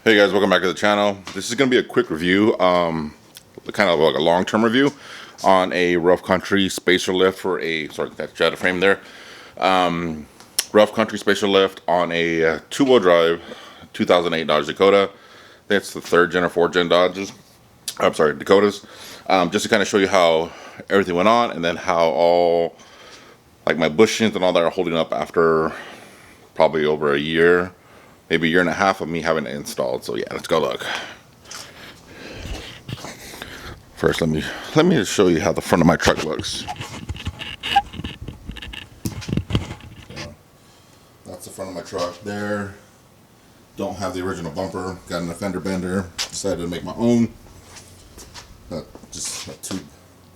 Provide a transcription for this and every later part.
Hey guys, welcome back to the channel. This is going to be a quick review, kind of like a long-term review on a rough country spacer lift for a, sorry, that Jetta frame there. Rough country spacer lift on a two-wheel drive 2008 Dodge Dakota. That's the third gen or fourth gen Dodges. I'm sorry, Dakotas. Just to kind of show you how everything went on, and then how all like my bushings and all that are holding up after probably over a year, maybe a year and a half of me having it installed. So yeah, let's go look. First, let me just show you how the front of my truck looks. That's the front of my truck there. Don't have the original bumper. Got an fender bender. Decided to make my own. Just a two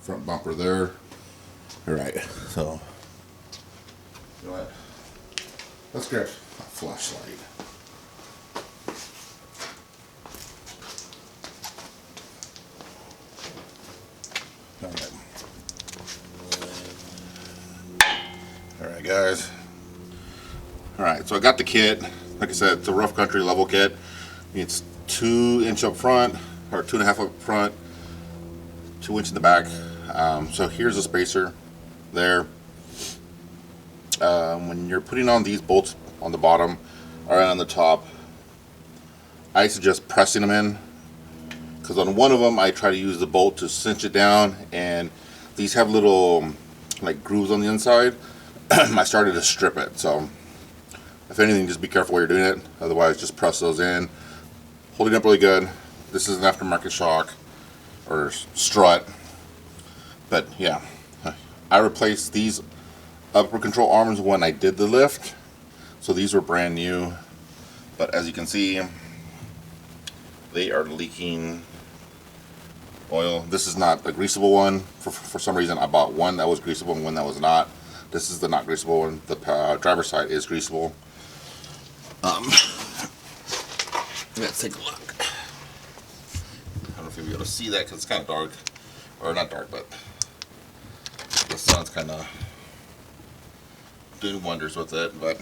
front bumper there. All right, so you know what? Let's grab a flashlight. Alright guys. Alright, so I got the kit. Like I said, it's a rough country level kit. It's 2 inch up front, or 2.5 up front, 2 inch in the back. So here's a spacer there. When you're putting on these bolts on the bottom or on the top, I suggest pressing them in, because on one of them I try to use the bolt to cinch it down, and these have little like grooves on the inside. I started to strip it, so if anything, just be careful while you're doing it. Otherwise, just press those in. Holding up really good. This is an aftermarket shock or strut, but yeah, I replaced these upper control arms when I did the lift, so these were brand new. But as you can see, they are leaking oil. This is not a greasable one. For some reason, I bought one that was greasable and one that was not. This is the not greasable one. The driver's side is greasable. Let's take a look. I don't know if you'll be able to see that because it's kind of dark, or not dark, but the sun's kind of doing wonders with it. But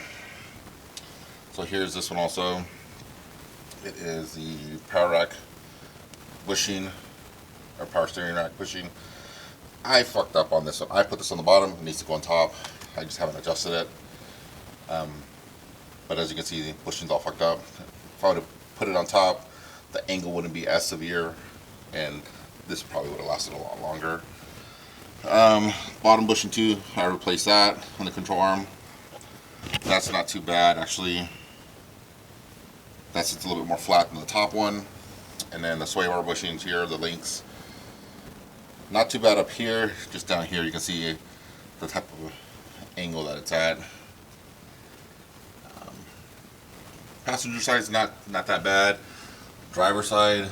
so here's this one also. It is the power rack bushing, or power steering rack bushing. I fucked up on this one. I put this on the bottom. It needs to go on top. I just haven't adjusted it. But as you can see, the bushing's all fucked up. If I would have put it on top, the angle wouldn't be as severe, and this probably would have lasted a lot longer. Bottom bushing too, I replaced that on the control arm. That's not too bad, actually. That's just a little bit more flat than the top one. And then the sway bar bushings here, the links, not too bad up here. Just down here you can see the type of angle that it's at. Passenger side is not that bad. Driver side,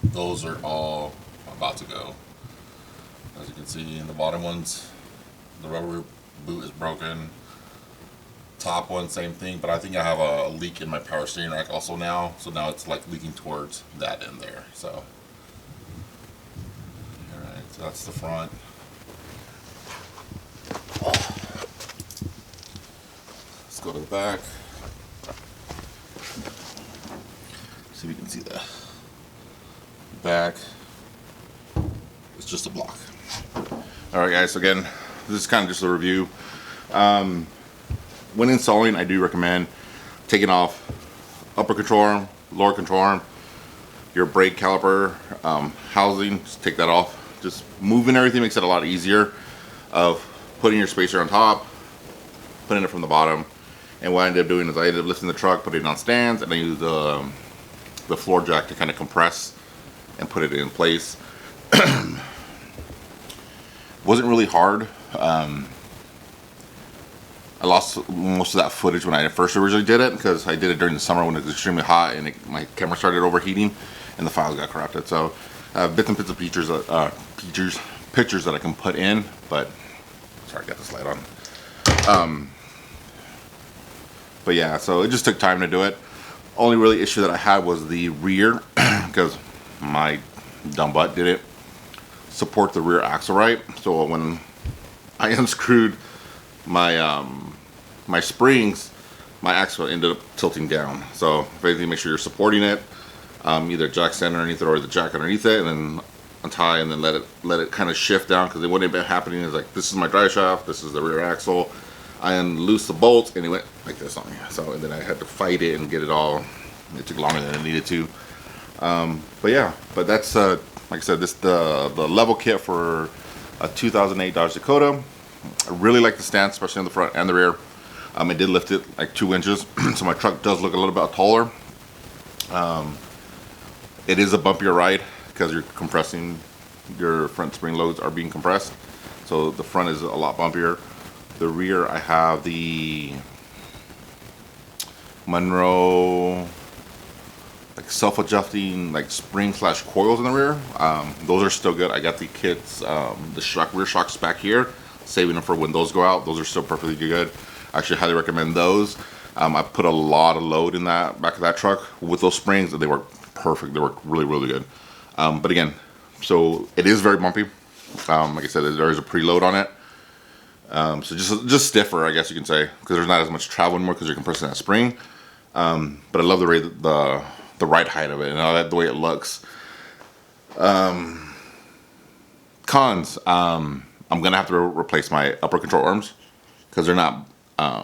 those are all about to go. As you can see, in the bottom ones, the rubber boot is broken. Top one, same thing, but I think I have a leak in my power steering rack also now, so now it's like leaking towards that in there. So alright, so that's the front. Let's go to the back. See if you can see the back. It's just a block. Alright guys, so again, this is kind of just a review. When installing, I do recommend taking off upper control arm, lower control arm, your brake caliper housing. Just take that off. Just moving everything makes it a lot easier of putting your spacer on top, putting it from the bottom. And what I ended up doing is I ended up lifting the truck, putting it on stands, and I used the floor jack to kind of compress and put it in place. Wasn't really hard. I lost most of that footage when I first originally did it, because I did it during the summer when it was extremely hot and my camera started overheating and the files got corrupted. So bits and bits of pictures that I can put in, but sorry, I got this light on. But yeah, so it just took time to do it. Only really issue that I had was the rear, because my dumb butt didn't support the rear axle right. So when I unscrewed my my springs, my axle ended up tilting down. So basically make sure you're supporting it, either jack stand underneath it or the jack underneath it, and then untie and then let it kind of shift down, because what ended up happening is like, this is my drive shaft, this is the rear axle. I unloosed the bolts and it went like this on me. So and then I had to fight it and get it all. It took longer than it needed to. But yeah, but that's like I said, this the level kit for a 2008 Dodge Dakota. I really like the stance, especially on the front and the rear. It did lift it like 2 inches, so my truck does look a little bit taller. It is a bumpier ride because you're compressing, your front spring loads are being compressed, so the front is a lot bumpier. The rear, I have the Monroe like self-adjusting like spring slash coils in the rear. Those are still good. I got the kits, the rear shocks back here, saving them for when those go out. Those are still perfectly good. I actually highly recommend those. I put a lot of load in that back of that truck with those springs, and they work perfect. They work really, really good. But again, so it is very bumpy. Like I said, there is a preload on it. So just stiffer, I guess you can say, because there's not as much travel anymore because you're compressing that spring. But I love the ride height of it and all that, the way it looks. Cons, I'm gonna have to replace my upper control arms because they're not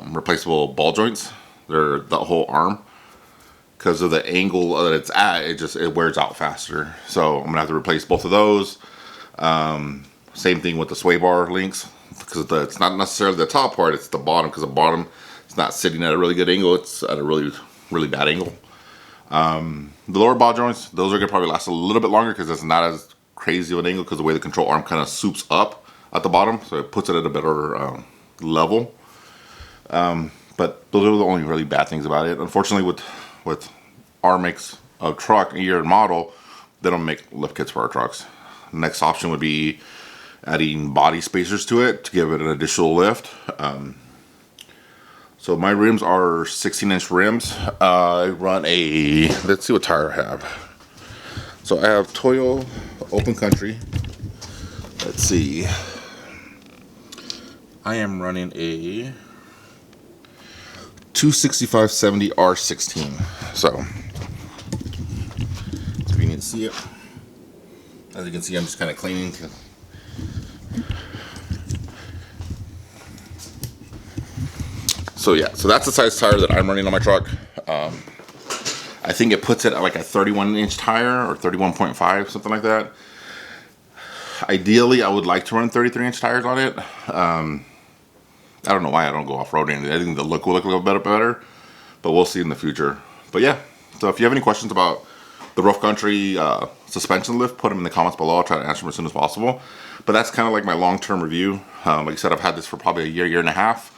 replaceable ball joints. They're the whole arm. Because of the angle that it's at, it wears out faster. So I'm gonna have to replace both of those. Same thing with the sway bar links, because it's not necessarily the top part, it's the bottom, because the bottom is not sitting at a really good angle, it's at a really, really bad angle. The lower ball joints, those are gonna probably last a little bit longer because it's not as crazy of an angle, because the way the control arm kind of swoops up at the bottom, so it puts it at a better level. But those are the only really bad things about it. Unfortunately, with our makes of truck, year and model, they don't make lift kits for our trucks. Next option would be adding body spacers to it to give it an additional lift. So my rims are 16-inch rims. I run a, let's see what tire I have. So I have Toyo Open Country. Let's see. I am running a 265/70 R16. So if you can see it, as you can see, I'm just kind of cleaning. So yeah, so that's the size tire that I'm running on my truck. I think it puts it at like a 31-inch tire or 31.5, something like that. Ideally, I would like to run 33-inch tires on it. I don't know why I don't go off-roading. I think the look will look a little better, but we'll see in the future. But yeah, so if you have any questions about the rough country suspension lift, put them in the comments below. I'll try to answer them as soon as possible. But that's kind of like my long-term review. Like I said, I've had this for probably a year and a half.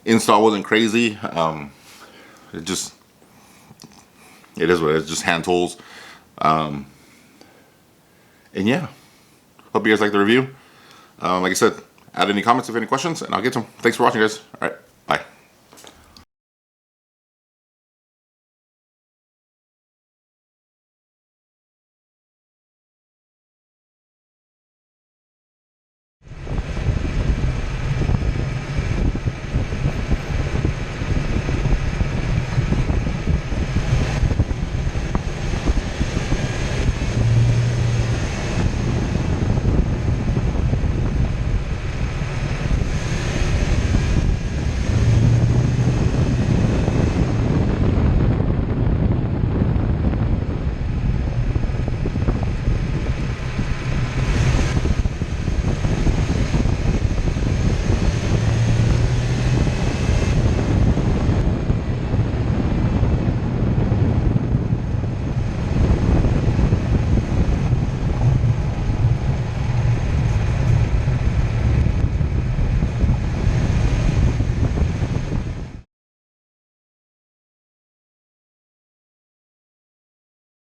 Install wasn't crazy. It is what it is, just hand tools. And yeah, hope you guys like the review. Like I said, add any comments if you have any questions, and I'll get to them. Thanks for watching, guys. All right, bye.